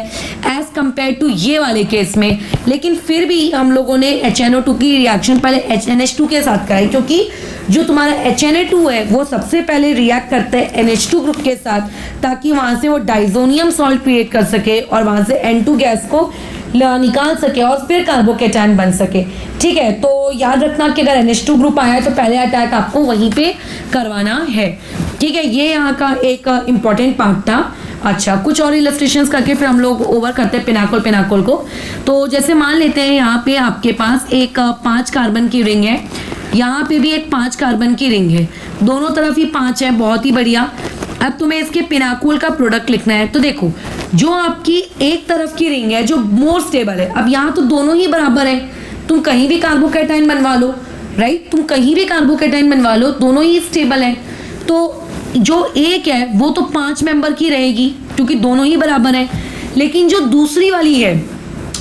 Speaker 1: एज कंपेयर टू ये वाले केस में। लेकिन फिर भी हम लोगों ने HNO2 की रिएक्शन पहले NH2 के साथ कराई, क्योंकि जो तुम्हारा HNA2 है वो सबसे पहले रिएक्ट करता है NH2 ग्रुप के साथ, ताकि वहाँ से वो डाइजोनियम सॉल्ट क्रिएट कर सके और वहाँ से N2 गैस को निकाल सके और फिर कार्बोकैटायन बन सके, ठीक है। तो याद रखना कि अगर NH2 ग्रुप आया है तो पहले अटैक आपको वहीं पे करवाना है, ठीक है। ये यहाँ का एक इम्पॉर्टेंट पार्ट था। अच्छा, कुछ और इलस्ट्रेशंस करके फिर हम लोग ओवर करते हैं पिनाकोल को। तो जैसे मान लेते हैं यहाँ पे आपके पास एक 5 कार्बन की रिंग है, यहाँ पे भी एक 5 कार्बन की रिंग है, दोनों तरफ ही 5 है, बहुत ही बढ़िया। अब तुम्हें इसके पिनाकोल का प्रोडक्ट लिखना है। तो देखो, जो आपकी एक तरफ की रिंग है जो मोर स्टेबल है, अब यहाँ तो दोनों ही बराबर है, तुम कहीं भी कार्बोकैटायन बनवा लो, राइट, तुम कहीं भी कार्बोकैटायन बनवा लो, दोनों ही स्टेबल है। तो जो एक है वो तो 5 मेंबर की रहेगी क्योंकि दोनों ही बराबर है। लेकिन जो दूसरी वाली है,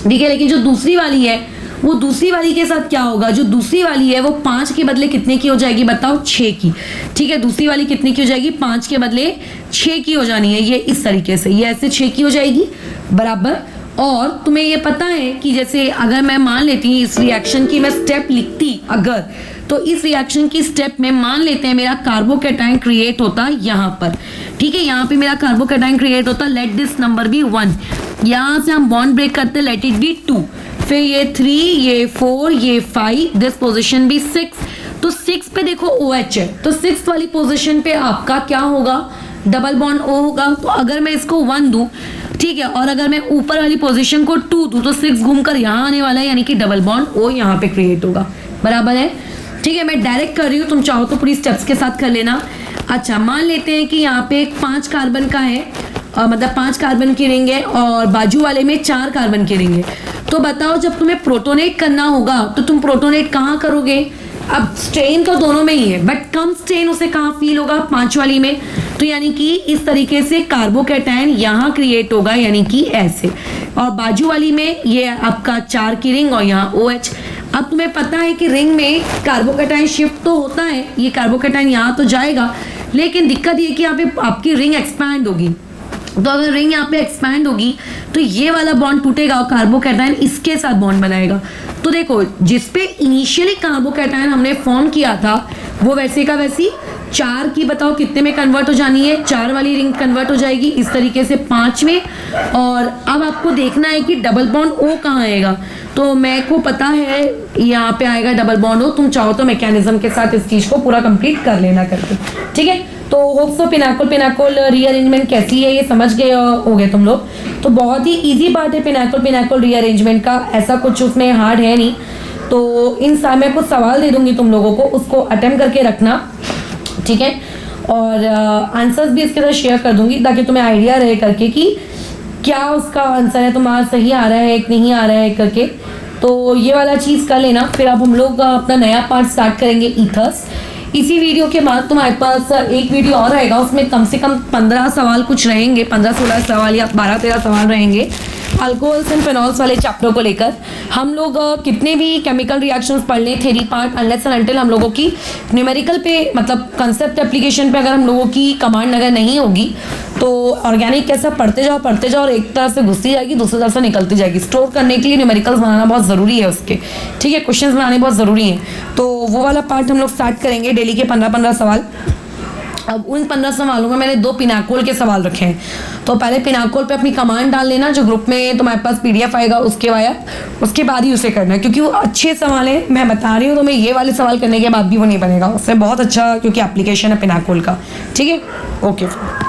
Speaker 1: ठीक है, लेकिन जो दूसरी वाली है वो दूसरी वाली के साथ क्या होगा? जो दूसरी वाली है वो 5 के बदले कितने की हो जाएगी? बताओ, 6 की, ठीक है। दूसरी वाली कितने की हो जाएगी? 5 के बदले 6 की हो जानी है। ये इस तरीके से, ये ऐसे 6 की हो जाएगी, बराबर। और तुम्हें ये पता है कि जैसे अगर मैं मान लेती हूँ इस रिएक्शन की मैं स्टेप लिखती अगर, तो इस रिएक्शन की स्टेप में मान लेते हैं मेरा कार्बोकैटायन क्रिएट होता यहाँ पर, ठीक है, यहाँ पे मेरा कार्बोकैटायन क्रिएट होता, लेट दिस नंबर बी 1, यहाँ से हम बॉन्ड ब्रेक करते, लेट इट बी 2, फिर ये 3, ये 4, ये 5, दिस पोजीशन भी 6। तो 6 पे देखो OH है, तो 6 वाली पोजीशन पे आपका क्या होगा? डबल बॉन्ड O होगा। तो अगर मैं इसको 1 दूं, ठीक है, और अगर मैं ऊपर वाली पोजीशन को 2 दूं, तो 6 घूमकर यहाँ आने वाला है, यानी कि डबल बॉन्ड O यहाँ पे क्रिएट होगा, बराबर है, ठीक है। मैं डायरेक्ट कर रही हूँ, तुम चाहो तो पूरी स्टेप्स के साथ कर लेना। अच्छा, मान लेते हैं कि यहाँ पे 5 कार्बन का है, मतलब 5 कार्बन की रिंग है और बाजू वाले में 4 कार्बन की रिंग है। तो बताओ, जब तुम्हें प्रोटोनेट करना होगा तो तुम प्रोटोनेट कहाँ करोगे? अब स्ट्रेन तो दोनों में ही है, बट कम स्ट्रेन उसे कहाँ फील होगा? 5 वाली में। तो यानी कि इस तरीके से कार्बोकैटायन यहाँ क्रिएट होगा, यानी कि ऐसे, और बाजू वाली में ये आपका 4 की रिंग और यहाँ OH। अब तुम्हें पता है कि रिंग में कार्बोकैटायन शिफ्ट तो होता है, ये कार्बोकैटायन यहाँ तो जाएगा, लेकिन दिक्कत ये कि यहाँ पे आपकी रिंग एक्सपैंड होगी। तो अगर रिंग यहाँ पे एक्सपैंड होगी तो ये वाला बॉन्ड टूटेगा और कार्बोकैटायन इसके साथ बॉन्ड बनाएगा। तो देखो जिस पे इनिशियली कार्बोकैटायन हमने फॉर्म किया था वो वैसे का वैसी 4 की बताओ कितने में कन्वर्ट हो जानी है, 4 वाली रिंग कन्वर्ट हो जाएगी इस तरीके से 5 में। और अब आपको देखना है कि डबल बॉन्ड ओ कहाँ आएगा। तो मेरे को पता है यहाँ पे आएगा डबल बॉन्ड ओ। तुम चाहो तो मैकेनिज्म के साथ इस चीज को पूरा कंप्लीट कर लेना करके, ठीक है। तो होप्स तो पिनाकोल रीअरेंजमेंट कैसी है ये समझ गए होगे तुम लोग। तो बहुत ही इजी पार्ट है पिनाकोल रीअरेंजमेंट का, ऐसा कुछ उसमें हार्ड है नहीं। तो इन मैं कुछ सवाल दे दूंगी तुम लोगों को, उसको अटेम्प्ट करके रखना, ठीक है। और आंसर्स भी इसके साथ शेयर कर दूंगी ताकि तुम्हें आइडिया रहे करके कि क्या उसका आंसर है, तुम्हारा सही आ रहा है कि नहीं आ रहा है करके। तो ये वाला चीज़ कर लेना। फिर अब हम लोग अपना नया पार्ट स्टार्ट करेंगे ईथर्स। इसी वीडियो के बाद तुम्हारे पास एक वीडियो और रहेगा, उसमें कम से कम 15 सवाल कुछ रहेंगे, 15-16 सवाल या 12-13 सवाल रहेंगे अल्कोहल्स एंड फिनॉल्स वाले चैप्टर को लेकर। हम लोग कितने भी केमिकल रिएक्शंस पढ़ लें theory part, unless and until हम लोगों की न्यूमेरिकल पे मतलब कंसेप्ट एप्लीकेशन पे अगर हम लोगों की कमांड अगर नहीं होगी तो ऑर्गेनिक कैसा पढ़ते जाओ और एक तरफ से घुसती जाएगी दूसरी तरफ से निकलती जाएगी। स्टोर करने के लिए न्यूमेरिकल्स बनाना बहुत ज़रूरी है उसके, ठीक है, क्वेश्चंस बनाने बहुत ज़रूरी हैं। तो वो वाला पार्ट हम लोग स्टार्ट करेंगे, डेली के 15-15 सवाल। अब उन 15 सवालों में मैंने 2 पिनाकोल के सवाल रखे हैं। तो पहले पिनाकोल पे अपनी कमांड डाल लेना, जो ग्रुप में तुम्हारे पास PDF आएगा उसके बाद ही उसे करना है, क्योंकि वो अच्छे सवाल हैं। मैं बता रही हूँ तुम्हें, ये वाले सवाल करने के बाद भी वो नहीं बनेगा, उससे बहुत अच्छा, क्योंकि एप्लीकेशन है पिनाकोल का, ठीक है। ओके।